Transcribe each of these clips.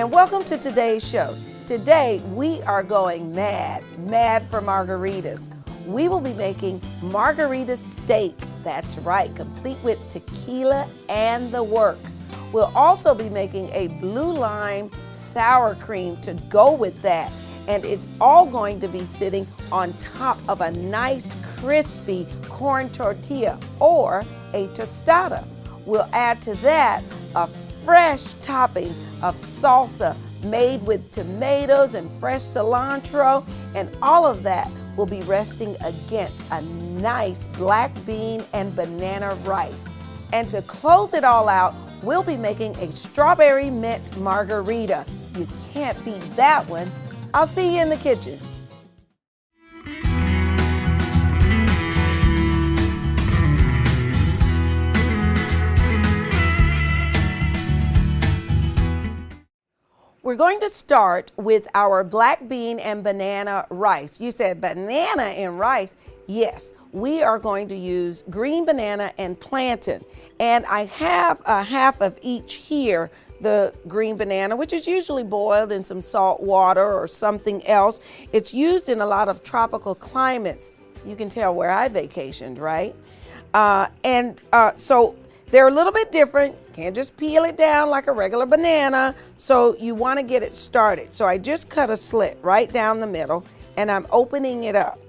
and welcome to today's show. Today we are going mad for margaritas. We will be making margarita steak, that's right, complete with tequila and the works. We'll also be making a blue lime sour cream to go with that, and it's all going to be sitting on top of a nice crispy corn tortilla or a tostada. We'll add to that a fresh topping of salsa made with tomatoes and fresh cilantro, and all of that will be resting against a nice black bean and banana rice. And to close it all out, we'll be making a strawberry mint margarita. You can't beat that one. I'll see you in the kitchen. We're going to start with our black bean and banana rice. You said banana and rice? Yes, we are going to use green banana and plantain. And I have a half of each here, the green banana, which is usually boiled in some salt water or something else. It's used in a lot of tropical climates. You can tell where I vacationed, right? So they're a little bit different. Can't just peel it down like a regular banana. So you want to get it started. So I just cut a slit right down the middle and I'm opening it up.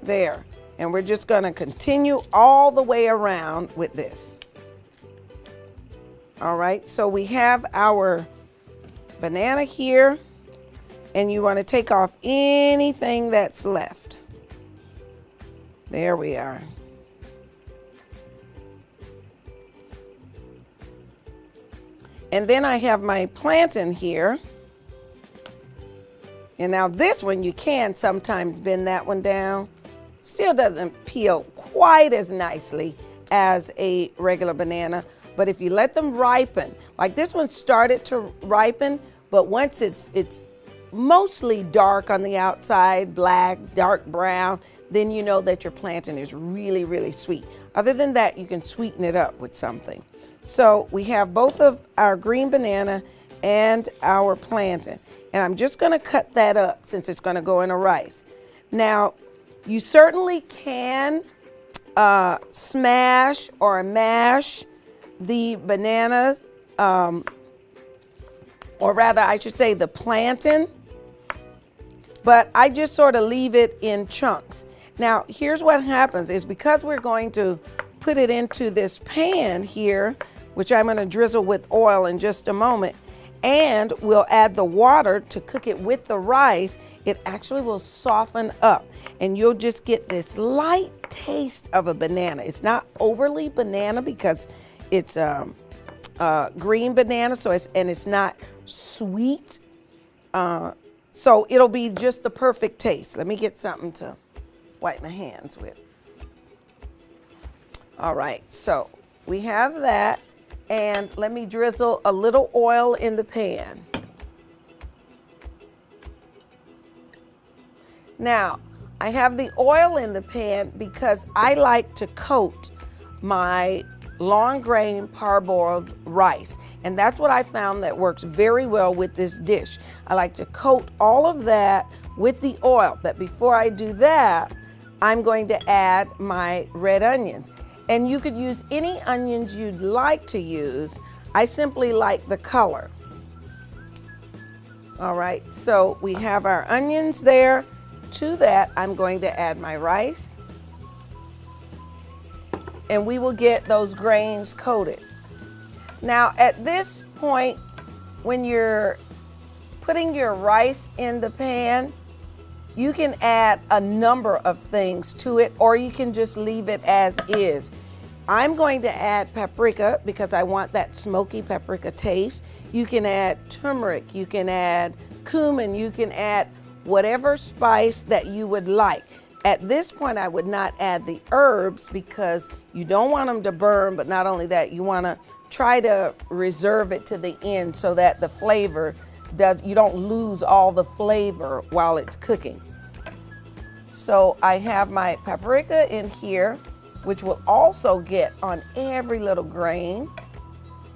There. And we're just going to continue all the way around with this. All right. So we have our banana here, and you want to take off anything that's left. There we are. And then I have my plantain here. And now this one, you can sometimes bend that one down. Still doesn't peel quite as nicely as a regular banana. But if you let them ripen, like this one started to ripen, but once it's mostly dark on the outside, black, dark brown, then you know that your plantain is really, really sweet. Other than that, you can sweeten it up with something. So we have both of our green banana and our plantain. And I'm just going to cut that up since it's going to go in a rice. Now, you certainly can smash or mash the banana, or rather I should say the plantain, but I just sort of leave it in chunks. Now, here's what happens is because we're going to put it into this pan here, which I'm going to drizzle with oil in just a moment, and we'll add the water to cook it with the rice, it actually will soften up and you'll just get this light taste of a banana. It's not overly banana because it's green banana, so it's not sweet. So it'll be just the perfect taste. Let me get something to wipe my hands with. All right, so we have that. And let me drizzle a little oil in the pan. Now, I have the oil in the pan because I like to coat my long grain parboiled rice. And that's what I found that works very well with this dish. I like to coat all of that with the oil. But before I do that, I'm going to add my red onions. And you could use any onions you'd like to use. I simply like the color. All right, so we have our onions there. To that, I'm going to add my rice. And we will get those grains coated. Now, at this point, when you're putting your rice in the pan, you can add a number of things to it, or you can just leave it as is. I'm going to add paprika because I want that smoky paprika taste. You can add turmeric, you can add cumin, you can add whatever spice that you would like. At this point, I would not add the herbs because you don't want them to burn, but not only that, you want to try to reserve it to the end so that the flavor you don't lose all the flavor while it's cooking. So I have my paprika in here, which will also get on every little grain.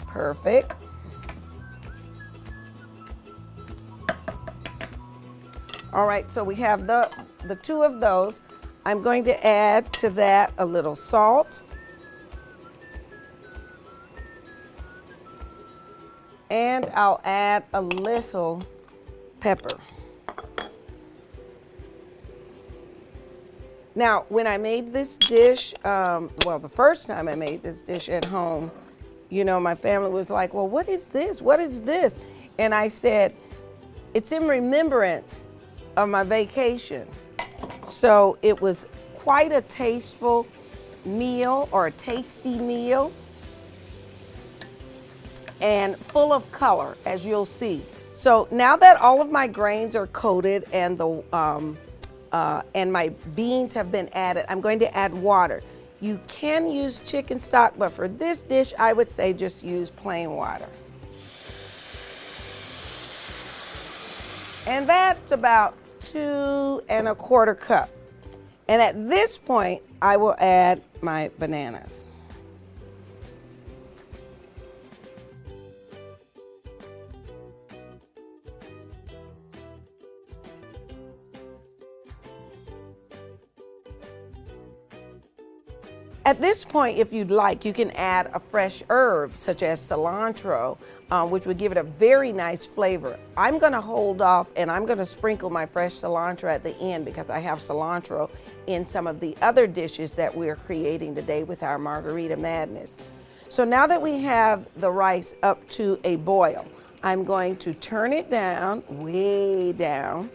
Perfect. All right, so we have the two of those. I'm going to add to that a little salt. And I'll add a little pepper. Now, when I made this dish, well, the first time I made this dish at home, you know, my family was like, well, what is this? What is this? And I said, it's in remembrance of my vacation. So it was quite a tasteful meal, or a tasty meal, and full of color, as you'll see. So now that all of my grains are coated and my beans have been added, I'm going to add water. You can use chicken stock, but for this dish, I would say just use plain water. And that's about 2 1/4 cups. And at this point, I will add my bananas. At this point, if you'd like, you can add a fresh herb such as cilantro, which would give it a very nice flavor. I'm gonna hold off and I'm gonna sprinkle my fresh cilantro at the end because I have cilantro in some of the other dishes that we're creating today with our Margarita Madness. So now that we have the rice up to a boil, I'm going to turn it down, way down,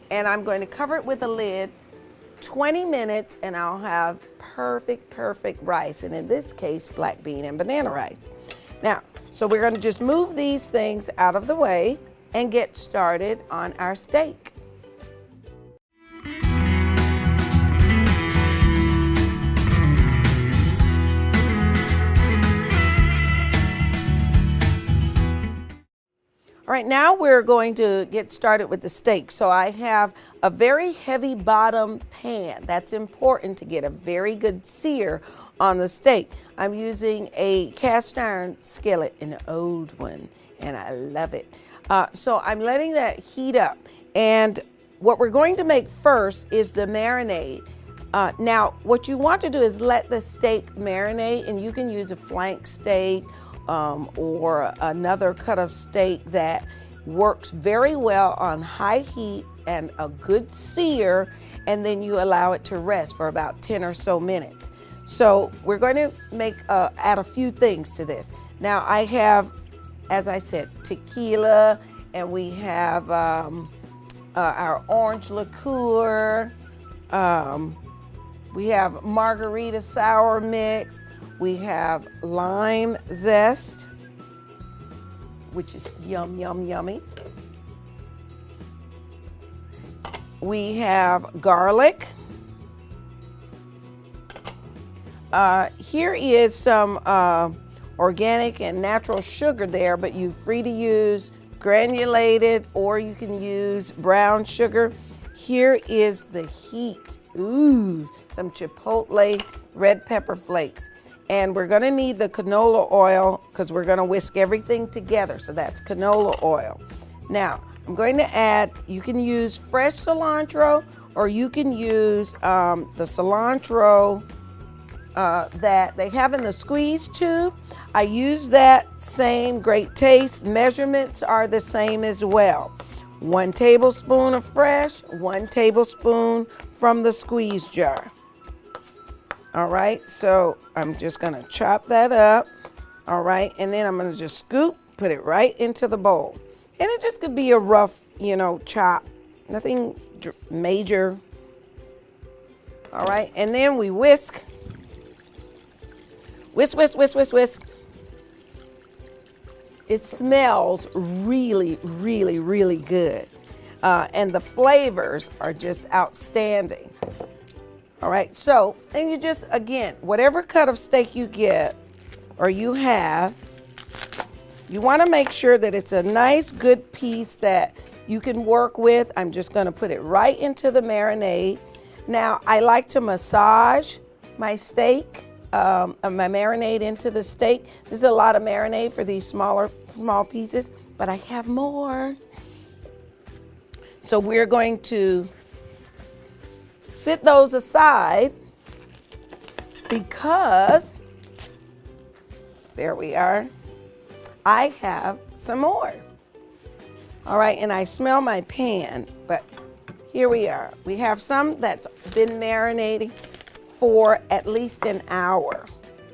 and I'm going to cover it with a lid 20 minutes, and I'll have perfect rice, and in this case, black bean and banana rice. Now, so we're gonna just move these things out of the way and get started on our steak. All right, now we're going to get started with the steak. So I have a very heavy bottom pan. That's important to get a very good sear on the steak. I'm using a cast iron skillet, an old one, and I love it. So I'm letting that heat up. And what we're going to make first is the marinade. Now, what you want to do is let the steak marinate, and you can use a flank steak, or another cut of steak that works very well on high heat and a good sear, and then you allow it to rest for about 10 or so minutes. So we're going to add a few things to this. Now I have, as I said, tequila, and we have our orange liqueur, we have Margarita sour mix, we have lime zest, which is yummy. We have garlic. Here is some organic and natural sugar there, but you're free to use granulated or you can use brown sugar. Here is the heat. Ooh, some chipotle red pepper flakes. And we're gonna need the canola oil because we're gonna whisk everything together. So that's canola oil. Now, I'm going to add, you can use fresh cilantro or you can use the cilantro that they have in the squeeze tube. I use that same, great taste. Measurements are the same as well. 1 tablespoon of fresh, 1 tablespoon from the squeeze jar. All right, so I'm just gonna chop that up, all right, and then I'm gonna just scoop, put it right into the bowl. And it just could be a rough, chop, nothing major. All right, and then we whisk. Whisk. It smells really good. And the flavors are just outstanding. All right, so, and you just, again, whatever cut of steak you get or you have, you wanna make sure that it's a nice, good piece that you can work with. I'm just gonna put it right into the marinade. Now, I like to massage my steak, my marinade into the steak. This is a lot of marinade for these small pieces, but I have more. So we're going to sit those aside because, there we are, I have some more. All right, and I smell my pan, but here we are. We have some that's been marinating for at least an hour,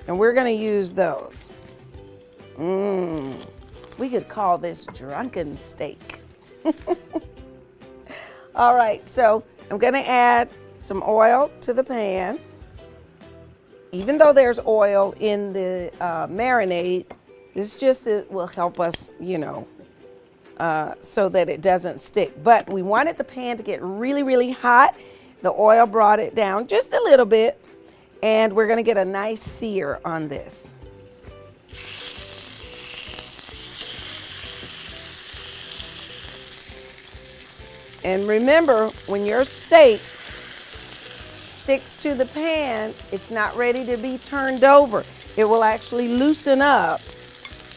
and we're gonna use those. We could call this drunken steak. All right, so I'm gonna add some oil to the pan. Even though there's oil in the marinade, this just will help us, so that it doesn't stick. But we wanted the pan to get really, really hot. The oil brought it down just a little bit, and we're gonna get a nice sear on this. And remember, when your steak sticks to the pan, it's not ready to be turned over. It will actually loosen up,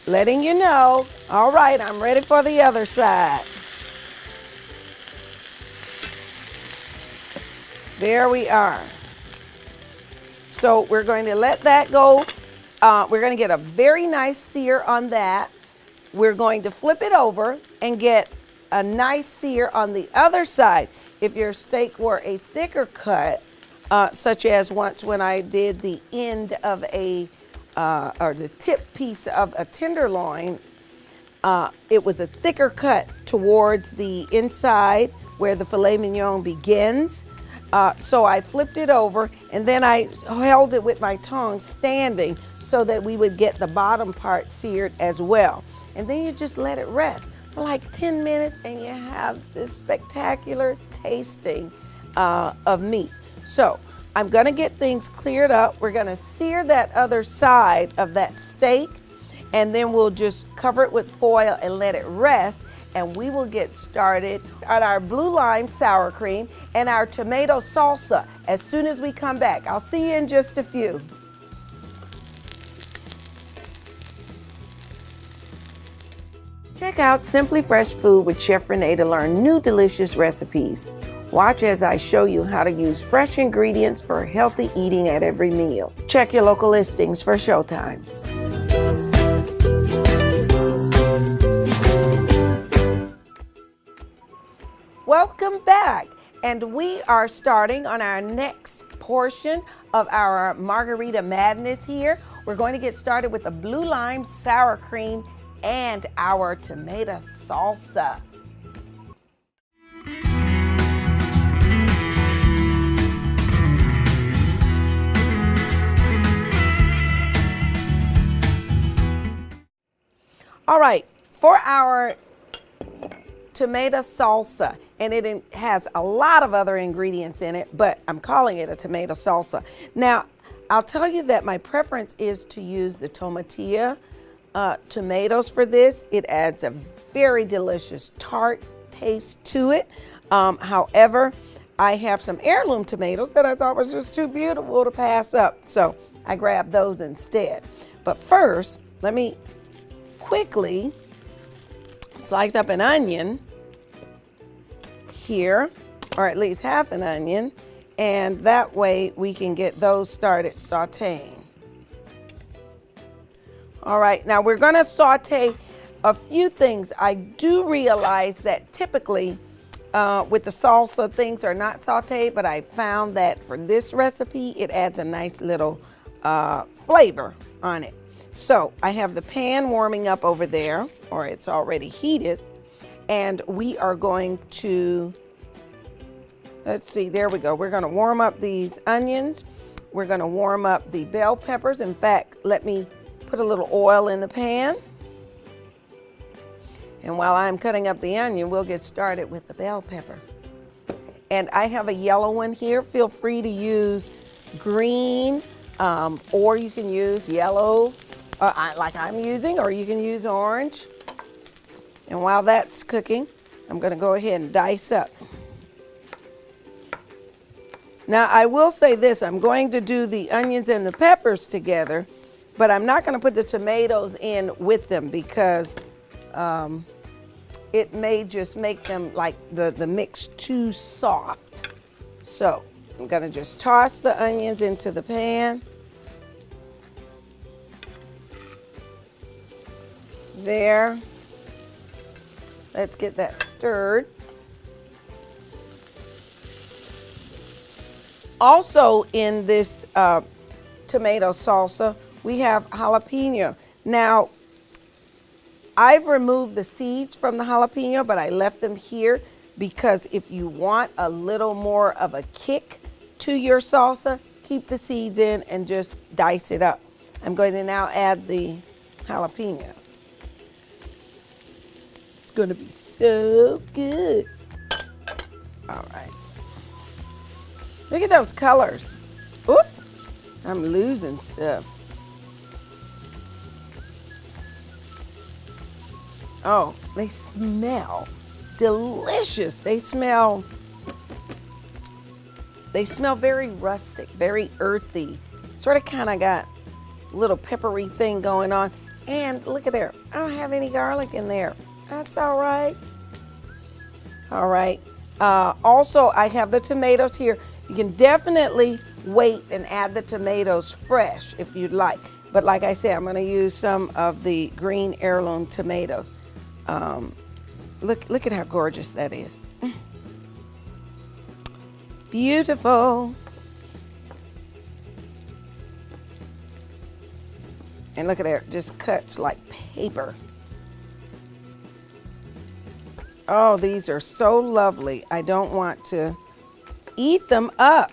letting you know, all right, I'm ready for the other side. There we are. So we're going to let that go. We're going to get a very nice sear on that. We're going to flip it over and get a nice sear on the other side. If your steak were a thicker cut, such as once when I did the end of or the tip piece of a tenderloin, it was a thicker cut towards the inside where the filet mignon begins. So I flipped it over, and then I held it with my tongue standing so that we would get the bottom part seared as well. And then you just let it rest for like 10 minutes, and you have this spectacular tasting of meat. So I'm gonna get things cleared up. We're gonna sear that other side of that steak, and then we'll just cover it with foil and let it rest, and we will get started on our blue lime sour cream and our tomato salsa as soon as we come back. I'll see you in just a few. Check out Simply Fresh Food with Chef Renee to learn new delicious recipes. Watch as I show you how to use fresh ingredients for healthy eating at every meal. Check your local listings for showtimes. Welcome back, and we are starting on our next portion of our Margarita Madness here. We're going to get started with the blue lime sour cream and our tomato salsa. All right, for our tomato salsa, and it has a lot of other ingredients in it, but I'm calling it a tomato salsa. Now, I'll tell you that my preference is to use the tomatilla tomatoes for this. It adds a very delicious tart taste to it. However, I have some heirloom tomatoes that I thought was just too beautiful to pass up, so I grabbed those instead. But first, let me quickly slice up an onion here, or at least half an onion, and that way we can get those started sauteing. All right, now we're gonna saute a few things. I do realize that typically with the salsa, things are not sauteed, but I found that for this recipe, it adds a nice little flavor on it. So I have the pan warming up over there, or it's already heated, and we are going to, let's see, there we go. We're gonna warm up these onions. We're gonna warm up the bell peppers. In fact, let me put a little oil in the pan. And while I'm cutting up the onion, we'll get started with the bell pepper. And I have a yellow one here. Feel free to use green, or you can use yellow, like I'm using, or you can use orange. And while that's cooking, I'm gonna go ahead and dice up. Now, I will say this, I'm going to do the onions and the peppers together, but I'm not gonna put the tomatoes in with them because it may just make them like the mix too soft. So I'm gonna just toss the onions into the pan. There. Let's get that stirred. Also in this tomato salsa, we have jalapeno. Now, I've removed the seeds from the jalapeno, but I left them here because if you want a little more of a kick to your salsa, keep the seeds in and just dice it up. I'm going to now add the jalapeno. It's going to be so good. All right. Look at those colors. Oops, I'm losing stuff. Oh, they smell delicious. They smell very rustic, very earthy. Sort of kind of got a little peppery thing going on. And look at there, I don't have any garlic in there. That's all right. All right. Also, I have the tomatoes here. You can definitely wait and add the tomatoes fresh if you'd like. But like I said, I'm going to use some of the green heirloom tomatoes. Look at how gorgeous that is. Beautiful. And look at there, it just cuts like paper. Oh, these are so lovely. I don't want to eat them up.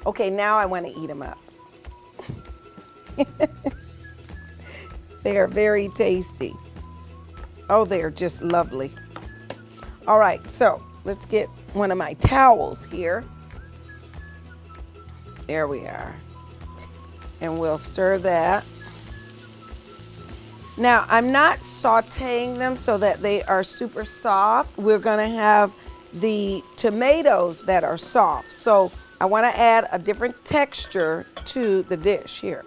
Okay, now I want to eat them up. They are very tasty. Oh, they're just lovely. All right, so let's get one of my towels here. There we are. And we'll stir that. Now, I'm not sauteing them so that they are super soft. We're gonna have the tomatoes that are soft. So I wanna add a different texture to the dish here.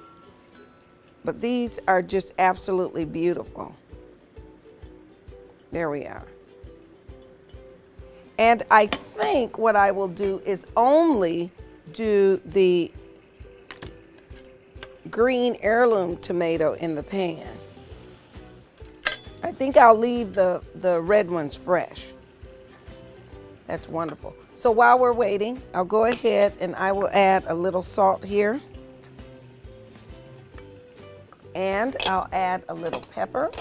But these are just absolutely beautiful. There we are. And I think what I will do is only do the green heirloom tomato in the pan. I think I'll leave the red ones fresh. That's wonderful. So while we're waiting, I'll go ahead and I will add a little salt here. And I'll add a little pepper.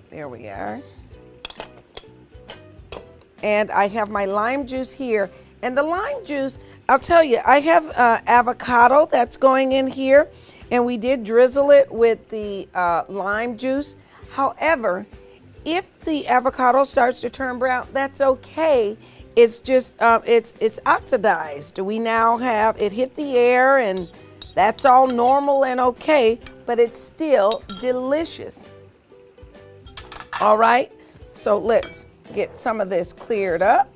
There we are. And I have my lime juice here. And the lime juice, I'll tell you, I have avocado that's going in here. And we did drizzle it with the lime juice. However, if the avocado starts to turn brown, that's okay. It's just, it's oxidized. We now have, it hit the air and that's all normal and okay, but it's still delicious. All right, so let's get some of this cleared up.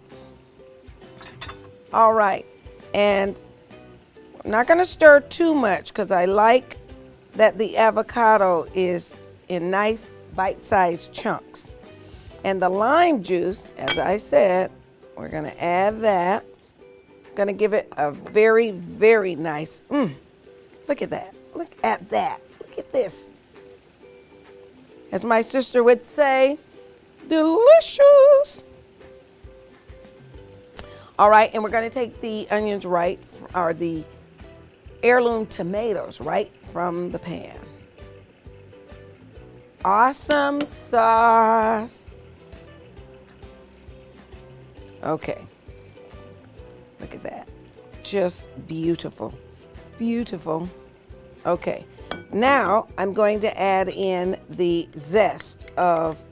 All right, and I'm not gonna stir too much because I like that the avocado is in nice bite-sized chunks. And the lime juice, as I said, we're gonna add that. Gonna give it a very, very nice, look at that, look at that, look at this. As my sister would say, delicious. All right, and we're gonna take the onions or the heirloom tomatoes right from the pan. Awesome sauce. Okay, look at that, just beautiful, beautiful. Okay, now I'm going to add in the zest of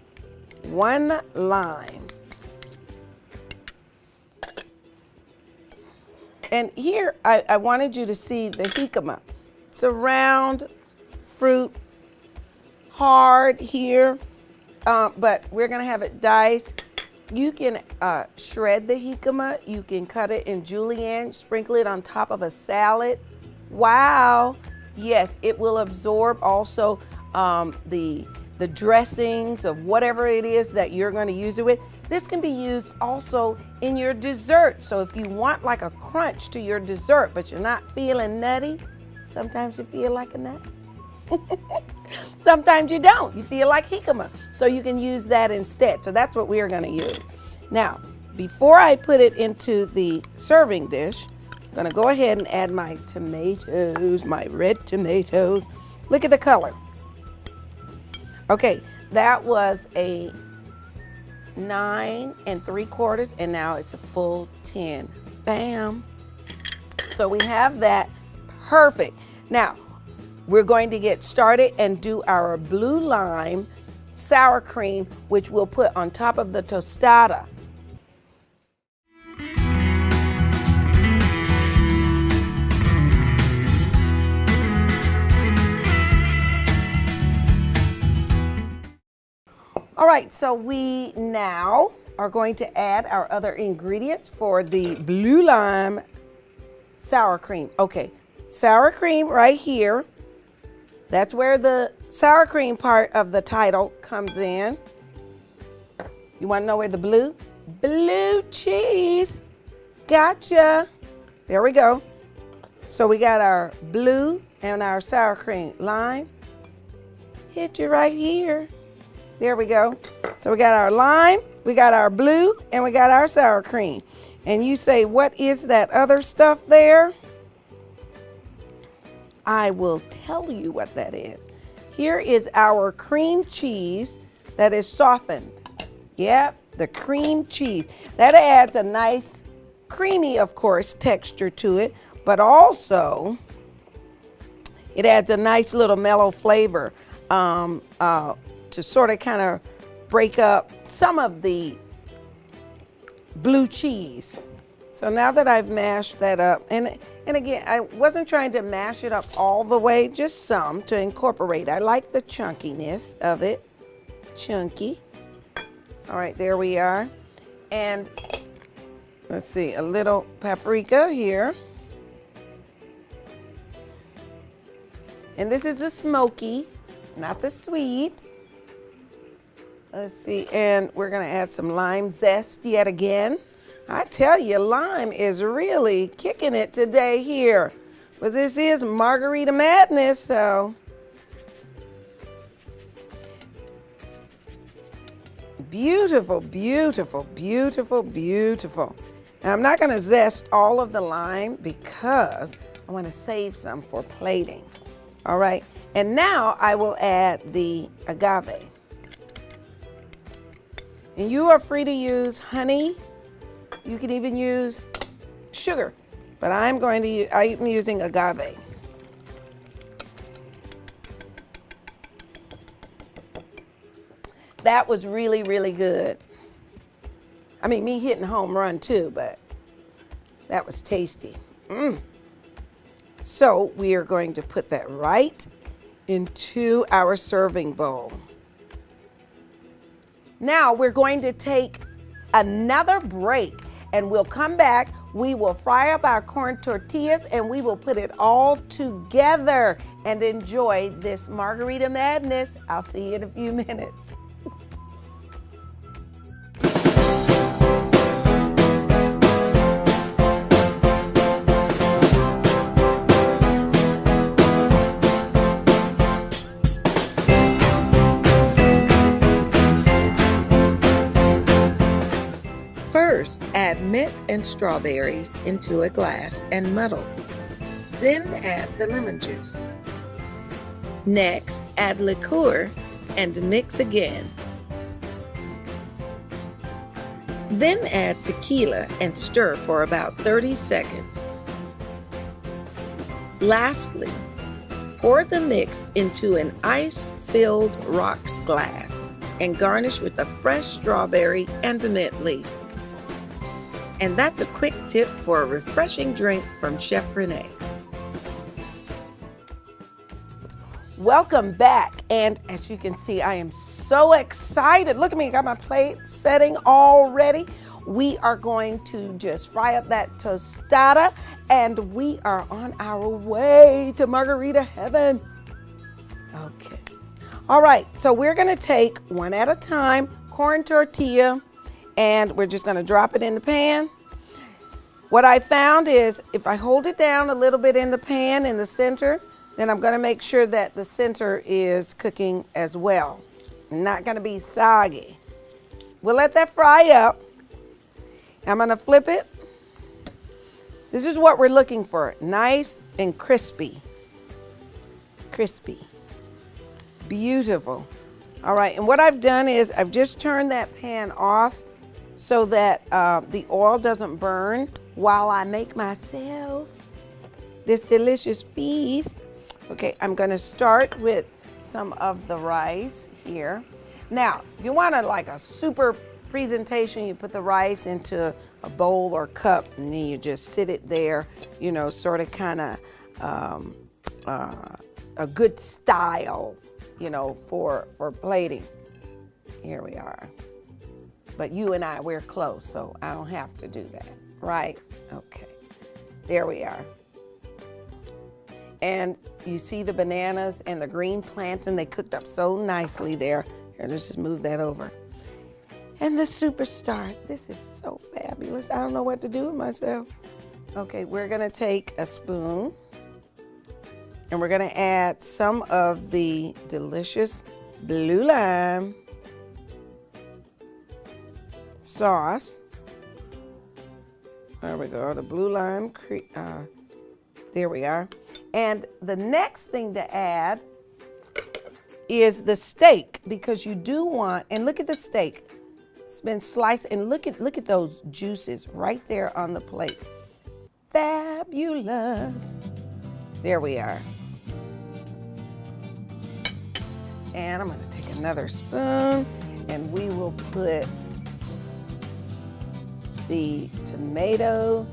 1 lime. And here, I wanted you to see the jicama. It's a round fruit, hard here, but we're gonna have it diced. You can shred the jicama. You can cut it in julienne, sprinkle it on top of a salad. Wow, Yes, it will absorb also the dressings of whatever it is that you're going to use it with. This can be used also in your dessert. So if you want like a crunch to your dessert, but you're not feeling nutty, sometimes you feel like a nut. Sometimes you don't. You feel like jicama. So you can use that instead. So that's what we are going to use. Now, before I put it into the serving dish, I'm going to go ahead and add my tomatoes, my red tomatoes. Look at the color. Okay, that was a 9 3/4, and now it's a full 10. Bam. So we have that. Perfect. Now, we're going to get started and do our blue lime sour cream, which we'll put on top of the tostada. All right, so we now are going to add our other ingredients for the blue lime sour cream. Okay, sour cream right here. That's where the sour cream part of the title comes in. You want to know where the blue? Blue cheese. Gotcha. There we go. So we got our blue and our sour cream. Lime. Hit you right here. There we go. So we got our lime, we got our blue, and we got our sour cream. And you say, what is that other stuff there? I will tell you what that is. Here is our cream cheese that is softened. Yep, the cream cheese. That adds a nice, creamy, of course, texture to it, but also it adds a nice little mellow flavor to sort of kind of break up some of the blue cheese. So now that I've mashed that up, and again, I wasn't trying to mash it up all the way, just some to incorporate. I like the chunkiness of it, chunky. All right, there we are. And let's see, a little paprika here. And this is the smoky, not the sweet. Let's see, and we're gonna add some lime zest yet again. I tell you, lime is really kicking it today here. But this is Margarita Madness, so. Beautiful, beautiful, beautiful, beautiful. Now I'm not gonna zest all of the lime because I wanna save some for plating. All right, and now I will add the agave. And you are free to use honey. You can even use sugar, but I'm using agave. That was really, really good. I mean, me hitting home run too, but that was tasty. So we are going to put that right into our serving bowl. Now we're going to take another break and we'll come back. We will fry up our corn tortillas and we will put it all together and enjoy this Margarita Madness. I'll see you in a few minutes. First, add mint and strawberries into a glass and muddle. Then add the lemon juice. Next, add liqueur and mix again. Then add tequila and stir for about 30 seconds. Lastly, pour the mix into an ice-filled rocks glass and garnish with a fresh strawberry and a mint leaf. And that's a quick tip for a refreshing drink from Chef Renee. Welcome back. And as you can see, I am so excited. Look at me, I got my plate setting already. we are going to just fry up that tostada, and we are on our way to margarita heaven. Okay. All right, so we're gonna take one at a time, corn tortilla, and we're just gonna drop it in the pan. What I found is if I hold it down a little bit in the pan in the center, then I'm gonna make sure that the center is cooking as well. Not gonna be soggy. We'll let that fry up. I'm gonna flip it. This is what we're looking for, nice and crispy. Crispy, beautiful. All right, and what I've done is I've just turned that pan off so that the oil doesn't burn while I make myself this delicious feast. Okay, I'm gonna start with some of the rice here. Now, if you want like a super presentation, you put the rice into a bowl or cup, and then you just sit it there, you know, sort of kind of a good style, you know, for plating. Here we are. But you and I, we're close, so I don't have to do that, right? Okay, there we are. And you see the bananas and the green plantain, they cooked up so nicely there. Here, let's just move that over. And the superstar, this is so fabulous. I don't know what to do with myself. Okay, we're gonna take a spoon and we're gonna add some of the delicious blue lime sauce. There we go, the blue lime, there we are. And the next thing to add is the steak, because you do want, and look at the steak. It's been sliced, and look at those juices right there on the plate. Fabulous. There we are. And I'm gonna take another spoon, and we will put the tomato,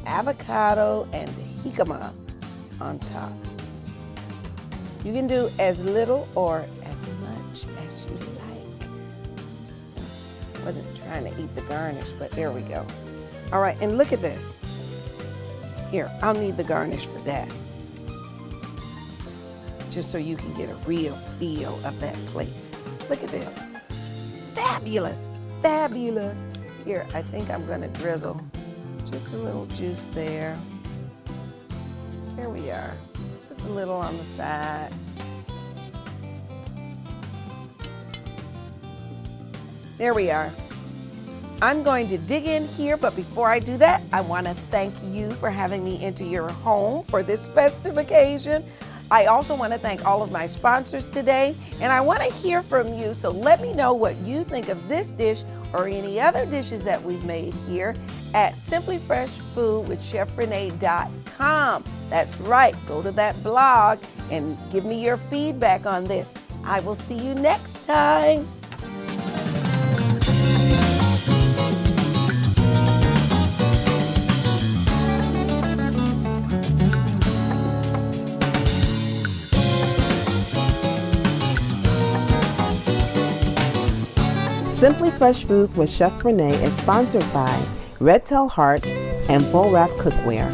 avocado, and jicama on top. You can do as little or as much as you like. I wasn't trying to eat the garnish, but there we go. All right, and look at this. Here, I'll need the garnish for that. Just so you can get a real feel of that plate. Look at this. Fabulous, fabulous. Here, I think I'm gonna drizzle just a little juice there. There we are. Just a little on the side. There we are. I'm going to dig in here, but before I do that, I want to thank you for having me into your home for this festive occasion. I also want to thank all of my sponsors today, and I want to hear from you, so let me know what you think of this dish or any other dishes that we've made here at simplyfreshfoodwithchefrenee.com. That's right, go to that blog and give me your feedback on this. I will see you next time. Simply Fresh Foods with Chef Renee is sponsored by Red Tail Heart and Bull Wrap Cookware.